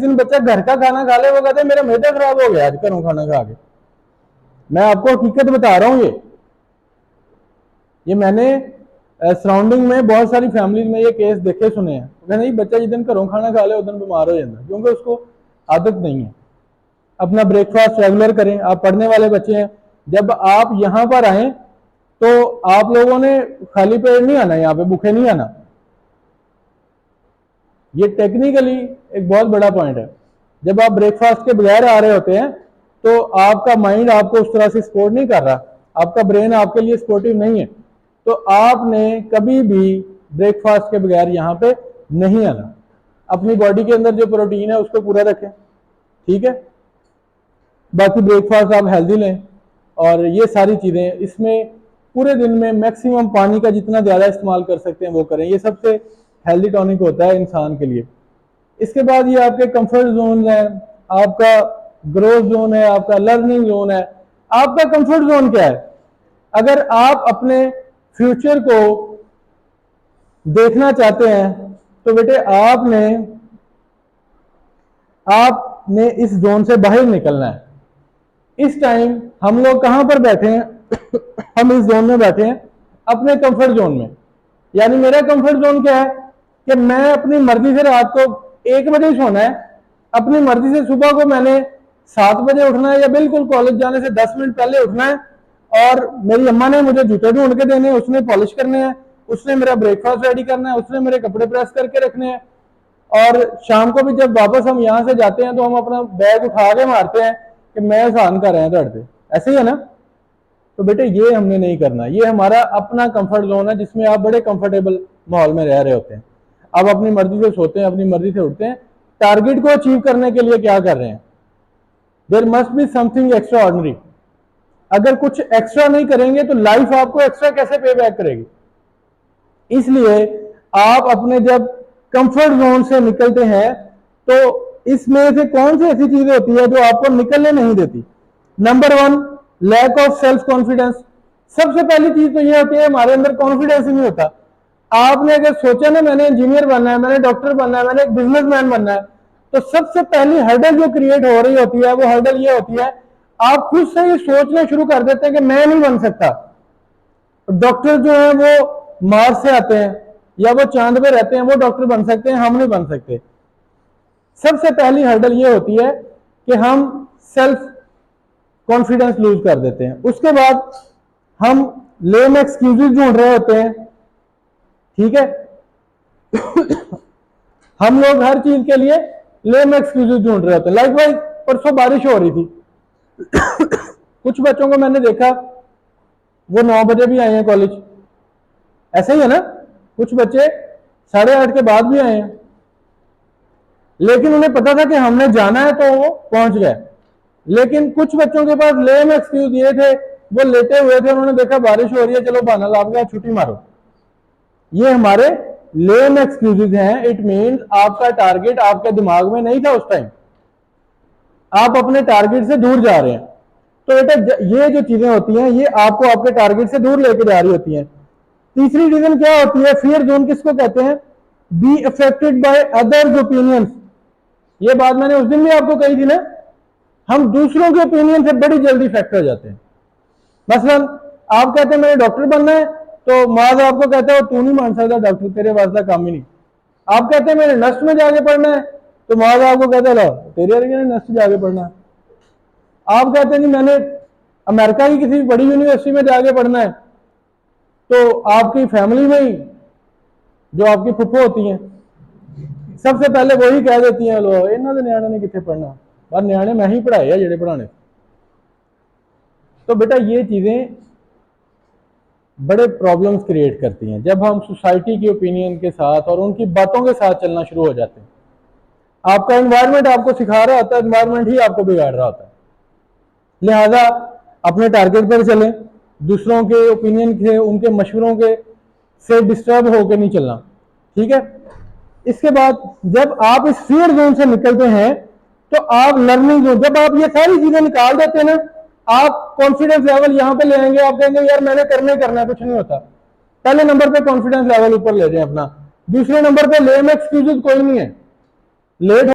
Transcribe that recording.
दिन बच्चा घर का खाना खा ले, वो कहते हैं मेरा मैदा खराब हो गया आज घरों खाना खा के। मैं आपको हकीकत बता रहा हूं, ये मैंने सराउंडिंग में बहुत सारी फैमिलीज में ये केस देखे सुने हैं। कहते नहीं बच्चा जिस दिन घरों खाना खा ले उस दिन बीमार हो जाता, क्योंकि उसको आदत नहीं है। अपना ब्रेकफास्ट रेगुलर करें। आप पढ़ने वाले बच्चे हैं, जब आप यहां पर आए तो आप लोगों ने खाली पेट नहीं आना, यहाँ पे भूखे नहीं आना। ये टेक्निकली एक बहुत बड़ा पॉइंट है। जब आप ब्रेकफास्ट के बगैर आ रहे होते हैं तो आपका माइंड आपको उस तरह से सपोर्ट नहीं कर रहा, आपका ब्रेन आपके लिए सपोर्टिव नहीं है, तो आपने कभी भी ब्रेकफास्ट के बगैर यहां पे नहीं आना। अपनी बॉडी के अंदर जो प्रोटीन है उसको पूरा रखें, ठीक है। बाकी ब्रेकफास्ट आप हेल्दी लें, और ये सारी चीजें इसमें पूरे दिन में मैक्सिमम पानी का जितना ज्यादा इस्तेमाल कर सकते हैं वो करें। ये सबसे हेल्दी टॉनिक होता है इंसान के लिए। इसके बाद ये आपके कंफर्ट जोन है, आपका ग्रोथ जोन है, आपका लर्निंग जोन है। आपका कंफर्ट जोन क्या है? अगर आप अपने फ्यूचर को देखना चाहते हैं तो बेटे आपने इस जोन से बाहर निकलना है। इस टाइम हम लोग कहां पर बैठे हैं? हम इस जोन में बैठे हैं, अपने कंफर्ट जोन में। यानी मेरा कंफर्ट जोन क्या है कि मैं अपनी मर्जी से रात को 1 बजे सोना है, अपनी मर्जी से सुबह को मैंने 7 बजे उठना है, या बिल्कुल कॉलेज जाने से 10 मिनट पहले उठना है, और मेरी अम्मा ने मुझे जूते ढूंढ के देने हैं, उसने पॉलिश करने हैं, उसने मेरा ब्रेकफास्ट रेडी करना है, उसने मेरे कपड़े प्रेस करके रखने हैं, और शाम को भी जब वापस हम यहां से जाते हैं तो हम अपना बैग उठा के मारते हैं कि मैं एहसान कर रहे हैं दर्द पे। ऐसे ही है ना? तो बेटे ये हमने नहीं करना। ये हमारा अपना कंफर्ट जोन है जिसमें आप बड़े कंफर्टेबल माहौल में रह रहे होते हैं। आप अपनी मर्जी से सोते हैं, अपनी मर्जी से उठते हैं। टारगेट को अचीव करने के लिए क्या कर रहे हैं? There must be something extraordinary. अगर कुछ एक्स्ट्रा नहीं करेंगे तो लाइफ आपको एक्स्ट्रा कैसे पे बैक करेगी? इसलिए आप अपने जब कंफर्ट जोन से निकलते हैं तो इसमें से कौन सी ऐसी चीज होती है जो आपको निकलने नहीं देती? Number 1, lack of self confidence. सबसे पहली चीज तो ये होती है हमारे अंदर कॉन्फिडेंस ही नहीं होता। आपने अगर सोचा ना मैंने इंजीनियर बनना है, मैंने डॉक्टर बनना है, मैंने एक बिजनेसमैन बनना है, तो सबसे पहली हर्डल जो क्रिएट हो रही होती है वो हर्डल ये होती है, आप खुद से ही सोचना शुरू कर देते हैं कि मैं नहीं बन सकता। डॉक्टर जो है वो मार्स से आते हैं या वो चांद पे रहते हैं, वो डॉक्टर बन सकते हैं, हम नहीं बन सकते। सबसे पहली हर्डल ये होती है कि हम सेल्फ कॉन्फिडेंस लूज कर देते हैं। उसके बाद हम लेम एक्सक्यूजेस ढूंढ रहे होते हैं, ठीक है। हम लोग हर चीज के लिए लेम एक्सक्यूजेस ढूंढ रहे होते हैं। लाइकवाइज परसों बारिश हो रही थी, कुछ बच्चों को मैंने देखा वो 9 बजे भी आए हैं कॉलेज, ऐसे ही है ना। कुछ बच्चे 8:30 के बाद भी आए हैं, लेकिन उन्हें पता था कि हमने जाना है तो वो पहुंच गए। लेकिन कुछ बच्चों के पास लेम एक्सक्यूज ये थे, वो लेटे हुए थे, उन्होंने देखा बारिश हो रही है, चलो बहाना लाभ गया, छुट्टी मारो। ये हमारे लेम एक्सक्यूजेज हैं। इट मीन्स आपका टारगेट आपके दिमाग में नहीं था उस टाइम, आप अपने टारगेट से दूर जा रहे हैं। तो बेटा ये जो चीजें होती हैं ये आपको आपके टारगेट से दूर लेके जा रही होती हैं। तीसरी रीजन क्या होती है? फियर जोन किसको कहते हैं? Be affected by others opinions. ये बात मैंने उस दिन भी आपको कही थी ना, हम दूसरों के ओपिनियन से बड़ी जल्दी इफेक्ट हो जाते हैं। मसलन आप कहते हैं मुझे डॉक्टर बनना है, तो माज आपको कहता है तू नहीं मान सकता डॉक्टर, तेरे वास्ते काम ही नहीं। आप कहते हैं मेरे नर्स में जाके पढ़ना है, तो माज आपको कहता है तेरे नर्स जाके पढ़ना है। आप कहते हैं जी मैंने अमेरिका की किसी बड़ी यूनिवर्सिटी में जाके पढ़ना है, तो आपकी फैमिली में ही जो आपकी फुफ्फो होती हैं सबसे पहले वही कह देती हैं लो इन्हों के न्याणे ने कितने पढ़ना, पर न्याणे मैं ही पढ़ाए है जेडे पढ़ाने। तो बेटा ये चीजें बड़े प्रॉब्लम्स क्रिएट करती हैं जब हम सोसाइटी की ओपिनियन के साथ और उनकी बातों के साथ चलना शुरू हो जाते हैं। आपका एनवायरनमेंट आपको सिखा रहा होता है, एनवायरनमेंट ही आपको बिगाड़ रहा होता है। लिहाजा अपने टारगेट पर चलें, दूसरों के ओपिनियन के उनके मशवरों के से डिस्टर्ब होकर नहीं चलना, ठीक है। इसके बाद जब आप इस फियर जोन से निकलते हैं तो आप लर्निंग जोन, जब आप ये सारी चीजें निकाल देते हैं ना, आप कॉन्फिडेंस लेवल यहां पे ले आएंगे। आप कहेंगे यार मैंने करना है, कुछ नहीं होता। पहले नंबर पे कॉन्फिडेंस लेवल ऊपर ले जाए अपना। दूसरे नंबर पे लेम एक्सक्यूजेस कोई नहीं है, लेट